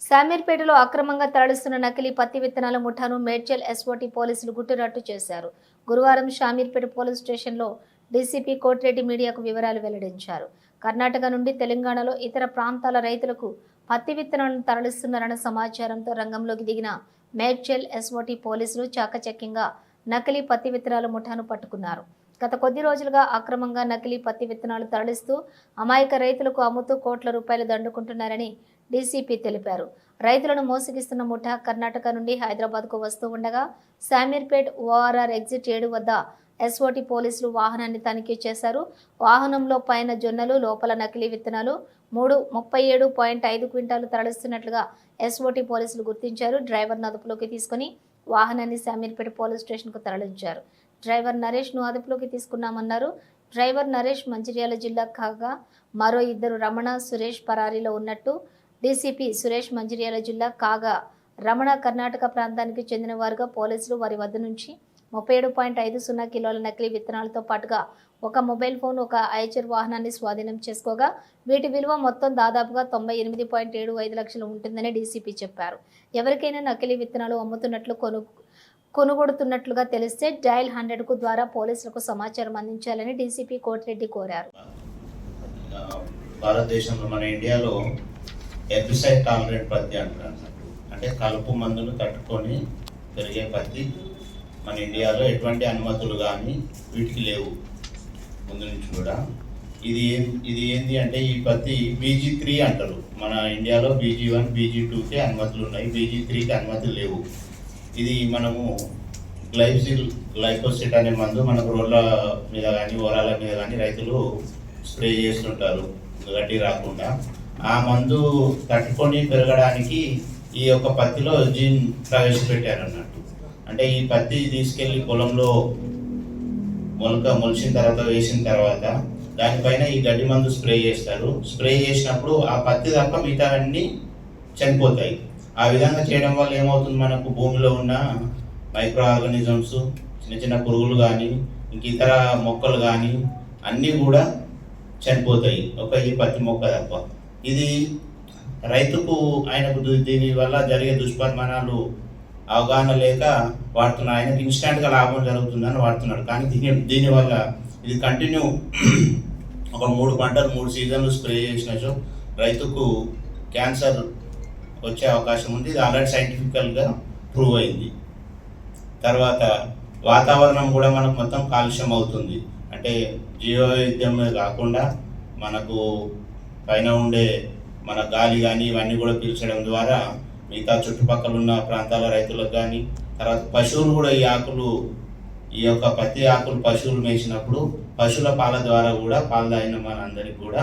శామీర్పేటలో అక్రమంగా తరలిస్తున్న నకిలీ పత్తి విత్తనాల ముఠాను మేడ్చల్ ఎస్ఓటీ పోలీసులు గుట్టురట్టు చేశారు. గురువారం శామీర్పేట పోలీస్ స్టేషన్లో డీసీపీ కోటిరెడ్డి మీడియాకు వివరాలు వెల్లడించారు. కర్ణాటక నుండి తెలంగాణలో ఇతర ప్రాంతాల రైతులకు పత్తి విత్తనాలను తరలిస్తున్నారన్న సమాచారంతో రంగంలోకి దిగిన మేడ్చల్ ఎస్ఓటీ పోలీసులు చాకచక్యంగా నకిలీ పత్తి విత్తనాల ముఠాను పట్టుకున్నారు. గత కొద్ది రోజులుగా అక్రమంగా నకిలీ పత్తి విత్తనాలు తరలిస్తూ అమాయక రైతులకు అమ్ముతూ కోట్ల రూపాయలు దండుకుంటున్నారని డీసీపీ తెలిపారు. రైతులను మోసగిస్తున్న ముఠా కర్ణాటక నుండి హైదరాబాద్కు వస్తూ ఉండగా శామీర్పేట్ ఓఆర్ఆర్ ఎగ్జిట్ 7 వద్ద ఎస్ఓటీ పోలీసులు వాహనాన్ని తనిఖీ చేశారు. వాహనంలో పైన జొన్నలు, లోపల నకిలీ విత్తనాలు 37.5 క్వింటాలు తరలిస్తున్నట్లుగా ఎస్ఓటీ పోలీసులు గుర్తించారు. డ్రైవర్ను అదుపులోకి తీసుకుని వాహనాన్ని శామీర్పేట పోలీస్ స్టేషన్కు తరలించారు. డ్రైవర్ నరేష్ను అదుపులోకి తీసుకున్నామన్నారు. డ్రైవర్ నరేష్ మంచిర్యాల జిల్లా కాగా మరో 2 రమణ, సురేష్ పరారీలో ఉన్నట్టు డీసీపీ సురేష్ మంచిర్యాల జిల్లా కాగా రమణ కర్ణాటక ప్రాంతానికి చెందిన వారుగా పోలీసులు వారి వద్ద నుంచి 37.50 కిలోల నకిలీ విత్తనాలతో పాటుగా ఒక మొబైల్ ఫోన్, ఒక ఐచర్ వాహనాన్ని స్వాధీనం చేసుకోగా వీటి విలువ మొత్తం దాదాపుగా 98.75 లక్షలు ఉంటుందని డీసీపీ చెప్పారు. ఎవరికైనా నకిలీ విత్తనాలు అమ్ముతున్నట్లు కొనుగొడుతున్నట్లుగా తెలిస్తే డయల్ 100కు ద్వారా పోలీసులకు సమాచారం అందించాలని డీసీపీ కోటిరెడ్డి కోరారు. భారతదేశంలో మన ఇండియాలో హెర్బిసైడ్ టాలరెంట్ పత్తి అంటారు. అంటే కలుపు మందులు తట్టుకొని పెరిగే పత్తి మన ఇండియాలో ఎటువంటి అనుమతులు కానీ వీటికి లేవు ముందు నుంచి కూడా. ఇది ఏంటి అంటే ఈ పత్తి BG3 అంటారు. మన ఇండియాలో BG1, BG2కి అనుమతులు ఉన్నాయి, BG3కి అనుమతులు లేవు. ఇది మనము గ్లైకోసిట్ అనే మందు మనకు రోడ్ల మీద కానీ ఓరాల మీద కానీ రైతులు స్ప్రే చేస్తుంటారు గడ్డి రాకుండా. ఆ మందు తట్టుకొని పెరగడానికి ఈ యొక్క పత్తిలో జీన్ ప్రవేశపెట్టారు అన్నట్టు. అంటే ఈ పత్తి తీసుకెళ్ళి పొలంలో మొలిచిన తర్వాత వేసిన తర్వాత దానిపైన ఈ గడ్డి మందు స్ప్రే చేస్తారు. స్ప్రే చేసినప్పుడు ఆ పత్తి తప్ప మిగతా అన్నీ చనిపోతాయి. ఆ విధంగా చేయడం వల్ల ఏమవుతుంది, మనకు భూమిలో ఉన్న మైక్రో ఆర్గానిజమ్స్, చిన్న చిన్న పురుగులు కానీ ఇంక ఇతర మొక్కలు కానీ అన్నీ కూడా చనిపోతాయి, ఒక ఈ పత్తి మొక్క తప్ప. ఇది రైతుకు ఆయనకు దీని వల్ల జరిగే దుష్పరిమాణాలు అవగాహన లేక వాడుతున్నాడు. ఆయనకు ఇన్స్టాంట్గా లాభం జరుగుతుందని వాడుతున్నాడు. కానీ దీనివల్ల ఇది కంటిన్యూ ఒక 3 పంటలు 3 సీజన్లు స్ప్రే చేసినచో రైతుకు క్యాన్సర్ వచ్చే అవకాశం ఉంది. ఇది ఆల్రెడీ సైంటిఫికల్గా ప్రూవ్ అయింది. తర్వాత వాతావరణం కూడా మనకు మొత్తం కాలుష్యం అవుతుంది. అంటే జీవవైవిధ్యమే కాకుండా మనకు పైన ఉండే మన గాలి కానీ ఇవన్నీ కూడా పీల్చడం ద్వారా మిగతా చుట్టుపక్కల ఉన్న ప్రాంతాల రైతులకు కానీ, తర్వాత పశువులు కూడా ఈ యొక్క పత్తి ఆకులు పశువులు మేసినప్పుడు పశువుల పాల ద్వారా కూడా పాలు తాగిన మన అందరికి కూడా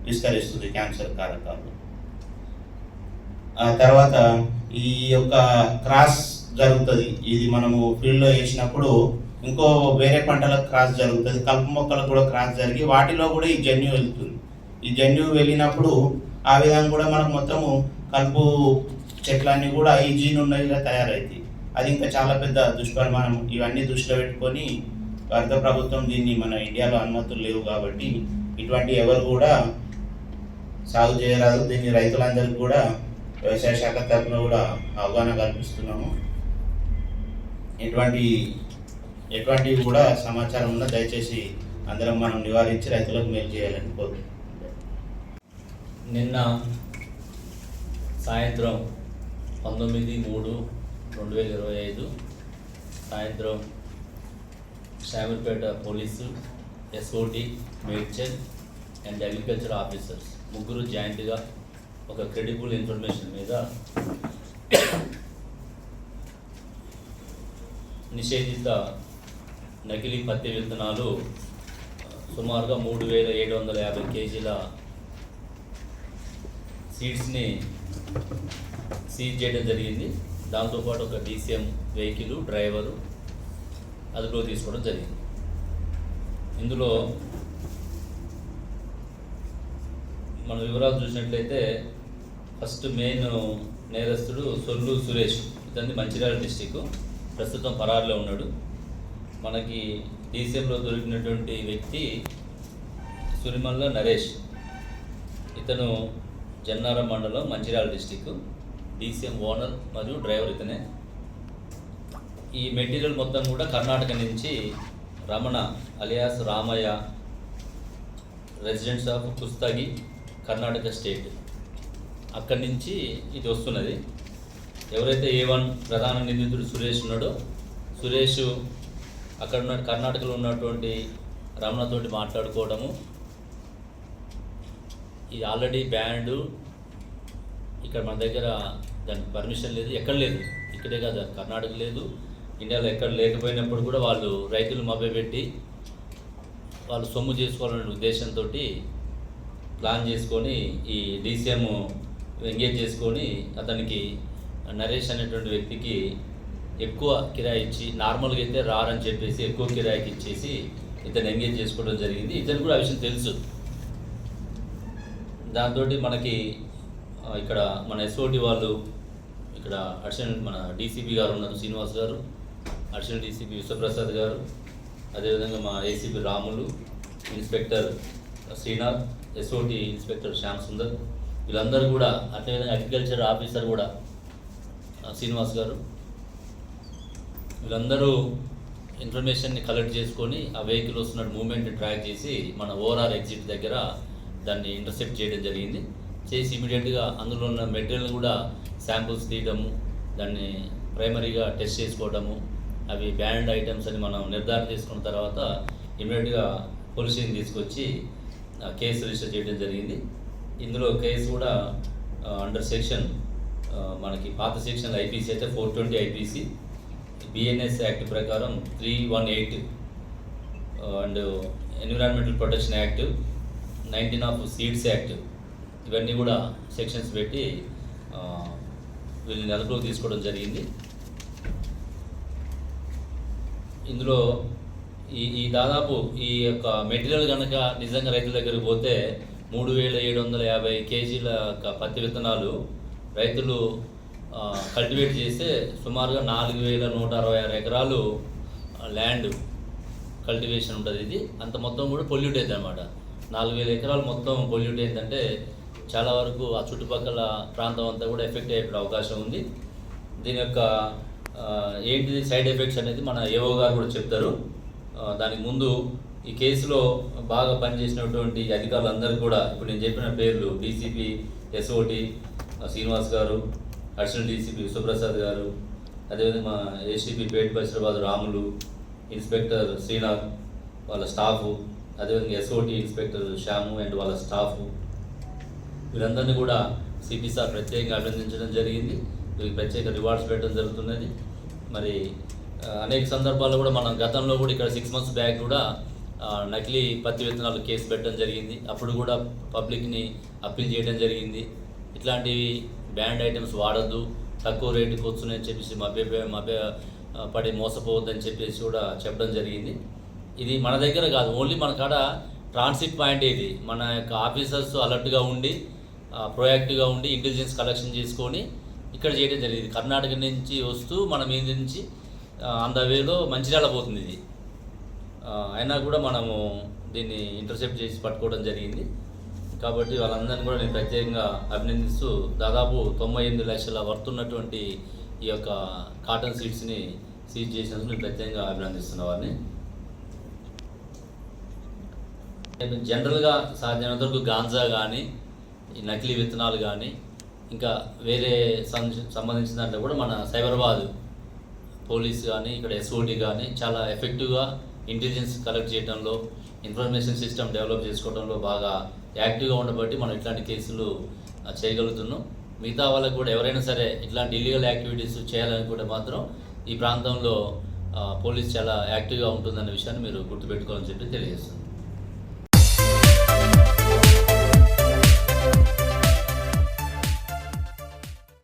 విస్తరిస్తుంది క్యాన్సర్ కారకాలు. ఆ తర్వాత ఈ యొక్క క్రాస్ జరుగుతుంది. ఇది మనము ఫీల్డ్లో వేసినప్పుడు ఇంకో వేరే పంటలకు క్రాస్ జరుగుతుంది, కలుపు మొక్కలకు కూడా క్రాస్ జరిగి వాటిలో కూడా ఈ జన్యు వెళ్తుంది. ఈ జన్యు వెళ్ళినప్పుడు ఆ విధంగా కూడా మనకు మొత్తము కలుపు చెట్లన్నీ కూడా ఈ జీన్ ఉన్నవిగా తయారవుతాయి. అది ఇంకా చాలా పెద్ద దుష్పరిమాణం. ఇవన్నీ దృష్టిలో పెట్టుకొని భారత ప్రభుత్వం దీన్ని మన ఇండియాలో అనుమతులు లేవు కాబట్టి ఇటువంటి ఎవరు కూడా సాగు చేయరాదు. దీన్ని రైతులందరికీ కూడా వ్యవసాయ శాఖ తరఫున కూడా అవగాహన కల్పిస్తున్నాము. ఎటువంటి కూడా సమాచారం ఉన్నా దయచేసి అందరం మనం నివారించి రైతులకు మేలు చేయాలని కోరుకుంటున్నాం. నిన్న సాయంత్రం 19/3/2025 సాయంత్రం Shamirpet police, SOT, Medchal and agriculture officers ముగ్గురు జాయింట్గా ఒక క్రెడిబుల్ ఇన్ఫర్మేషన్ మీద నిషేధిత నకిలీ పత్తి విత్తనాలు సుమారుగా 3750 కేజీల సీడ్స్ని సీజ్ చేయడం జరిగింది. దాంతోపాటు ఒక DCM వెహికల్, డ్రైవరు అదుపులో తీసుకోవడం జరిగింది. ఇందులో మన వివరాలు చూసినట్లయితే ఫస్ట్ మెయిన్ నేరస్తుడు సొల్లు సురేష్, ఇతన్ని మంచిర్యాల డిస్టిక్, ప్రస్తుతం పరారులో ఉన్నాడు. మనకి DCMలో దొరికినటువంటి వ్యక్తి సురిమల్ల నరేష్, ఇతను జన్నారం మండలం, మంచిర్యాల డిస్టిక్. డీసీఎం ఓనర్ మరియు డ్రైవర్ ఇతనే. ఈ మెటీరియల్ మొత్తం కూడా కర్ణాటక నుంచి Ramana alias Ramayya, residents of Kushtagi, Karnataka state, అక్కడి నుంచి ఇది వస్తున్నది. ఎవరైతే A1 ప్రధాన నిందితుడు సురేష్ ఉన్నాడో, సురేష్ అక్కడ ఉన్న కర్ణాటకలో ఉన్నటువంటి రమణతోటి మాట్లాడుకోవడము, ఇది ఆల్రెడీ బ్యాండ్, ఇక్కడ మన దగ్గర దానికి పర్మిషన్ లేదు, ఎక్కడ లేదు, ఇక్కడే కాదు కర్ణాటక లేదు, ఇండియాలో ఎక్కడ లేకపోయినప్పుడు కూడా వాళ్ళు రైతులు మభ్యపెట్టి వాళ్ళు సొమ్ము చేసుకోవాలనే ఉద్దేశంతో ప్లాన్ చేసుకొని ఈ DCM ఎంగేజ్ చేసుకొని అతనికి నరేష్ అనేటువంటి వ్యక్తికి ఎక్కువ కిరాయి ఇచ్చి, నార్మల్గా అయితే రారని చెప్పేసి ఎక్కువ కిరాయికి ఇచ్చేసి ఇతను ఎంగేజ్ చేసుకోవడం జరిగింది. ఇతను కూడా ఆ విషయం తెలుసు. దాంతో మనకి ఇక్కడ మన SOT వాళ్ళు, ఇక్కడ అడిషనల్ మన DCP గారు ఉన్నారు శ్రీనివాస్ గారు, అడిషనల్ DCP విశ్వప్రసాద్ గారు, అదేవిధంగా మా ACP Ramulu, inspector Srinath, SOT inspector Shyam Sundar, వీళ్ళందరూ కూడా, అదేవిధంగా అగ్రికల్చర్ ఆఫీసర్ కూడా శ్రీనివాస్ గారు, వీళ్ళందరూ ఇన్ఫర్మేషన్ని కలెక్ట్ చేసుకొని ఆ వెహికల్ వస్తున్న మూమెంట్ని ట్రాక్ చేసి మన ORR ఎగ్జిట్ దగ్గర దాన్ని ఇంటర్సెప్ట్ చేయడం జరిగింది. చేసి ఇమీడియట్గా అందులో ఉన్న మెటీరియల్ కూడా శాంపుల్స్ తీయడము, దాన్ని ప్రైమరీగా టెస్ట్ చేసుకోవడము, అవి బ్యాండ్ ఐటమ్స్ అని మనం నిర్ధారణ చేసుకున్న తర్వాత ఇమీడియట్గా పోలీస్ స్టేషన్ తీసుకొచ్చి కేసు రిజిస్టర్ చేయడం జరిగింది. ఇందులో కేసు కూడా అండర్ సెక్షన్ మనకి పాత సెక్షన్ IPC అయితే 420 IPC, BNS యాక్ట్ ప్రకారం 318 and environmental protection act, 19 of seeds act, ఇవన్నీ కూడా సెక్షన్స్ పెట్టి వీళ్ళని అదుపులోకి తీసుకోవడం జరిగింది. ఇందులో ఈ దాదాపు ఈ యొక్క మెటీరియల్ కనుక నిజంగా రైతుల దగ్గరికి పోతే 3750 కేజీల పత్తి విత్తనాలు రైతులు కల్టివేట్ చేస్తే సుమారుగా 4166 ఎకరాలు ల్యాండ్ కల్టివేషన్ ఉంటుంది. ఇది అంత మొత్తం కూడా పొల్యూట్ అయింది అనమాట. 4000 ఎకరాలు మొత్తం పొల్యూట్ అయిందంటే చాలా వరకు ఆ చుట్టుపక్కల ప్రాంతం అంతా కూడా ఎఫెక్ట్ అయ్యే అవకాశం ఉంది. దీని యొక్క ఏంటిది సైడ్ ఎఫెక్ట్స్ అనేది మన AO గారు కూడా చెప్తారు. దానికి ముందు ఈ కేసులో బాగా పనిచేసినటువంటి అధికారులందరూ కూడా ఇప్పుడు నేను చెప్పిన పేర్లు DCP SOT శ్రీనివాస్ గారు, అడిషనల్ DCP విశ్వప్రసాద్ గారు, అదేవిధంగా మా ACP పేట్ బషీరాబాద్ రాములు, ఇన్స్పెక్టర్ శ్రీనాథ్ వాళ్ళ స్టాఫు, అదేవిధంగా SOT ఇన్స్పెక్టర్ శ్యాము అండ్ వాళ్ళ స్టాఫు, వీరందరినీ కూడా CP సార్ ప్రత్యేకంగా అభినందించడం జరిగింది. వీరికి ప్రత్యేక రివార్డ్స్ పెట్టడం జరుగుతున్నది. మరి అనేక సందర్భాల్లో కూడా మనం గతంలో కూడా ఇక్కడ 6 months బ్యాక్ కూడా నకిలీ పత్తి విత్తనాలు కేసు పెట్టడం జరిగింది. అప్పుడు కూడా పబ్లిక్ని అప్పీల్ చేయడం జరిగింది. ఇట్లాంటివి బ్యాండ్ ఐటమ్స్ వాడద్దు, తక్కువ రేటుకి వస్తున్నాయని చెప్పేసి పడి మోసపోవద్దని చెప్పేసి కూడా చెప్పడం జరిగింది. ఇది మన దగ్గర కాదు, ఓన్లీ మన కాడ ట్రాన్సిట్ పాయింట్. ఇది మన యొక్క ఆఫీసర్స్ అలర్ట్గా ఉండి ప్రోయాక్టివ్గా ఉండి ఇంటెలిజెన్స్ కలెక్షన్ చేసుకొని ఇక్కడ చేయడం జరిగింది. కర్ణాటక నుంచి వస్తూ మన మీద నుంచి ఆన్ ద వేలో మంచిర్యాల పోతుంది ఇది. అయినా కూడా మనము దీన్ని ఇంటర్సెప్ట్ చేసి పట్టుకోవడం జరిగింది. కాబట్టి వాళ్ళందరినీ కూడా నేను ప్రత్యేకంగా అభినందిస్తూ దాదాపు 98 లక్షల వర్త్ ఉన్నటువంటి ఈ యొక్క కాటన్ సీడ్స్ని సీజ్ చేసినందుకు నేను ప్రత్యేకంగా అభినందిస్తున్న వారిని. జనరల్గా సాధ్యమైనంత వరకు గాంజా కానీ ఈ నకిలీ విత్తనాలు కానీ ఇంకా వేరే సంబంధించిన దాంట్లో కూడా మన సైబరాబాద్ పోలీస్ కానీ ఇక్కడ SOT కానీ చాలా ఎఫెక్టివ్గా ఇంటెలిజెన్స్ కలెక్ట్ చేయడంలో, ఇన్ఫర్మేషన్ సిస్టమ్ డెవలప్ చేసుకోవడంలో బాగా యాక్టివ్గా ఉండబట్టి మనం ఇట్లాంటి కేసులు చేయగలుగుతున్నాం. మిగతా వాళ్ళకు కూడా ఎవరైనా సరే ఇట్లాంటి ఇల్లీగల్ యాక్టివిటీస్ చేయాలనుకుంటే మాత్రం ఈ ప్రాంతంలో పోలీస్ చాలా యాక్టివ్గా ఉంటుందన్న విషయాన్ని మీరు గుర్తుపెట్టుకోవాలని చెప్పి తెలియజేస్తుంది.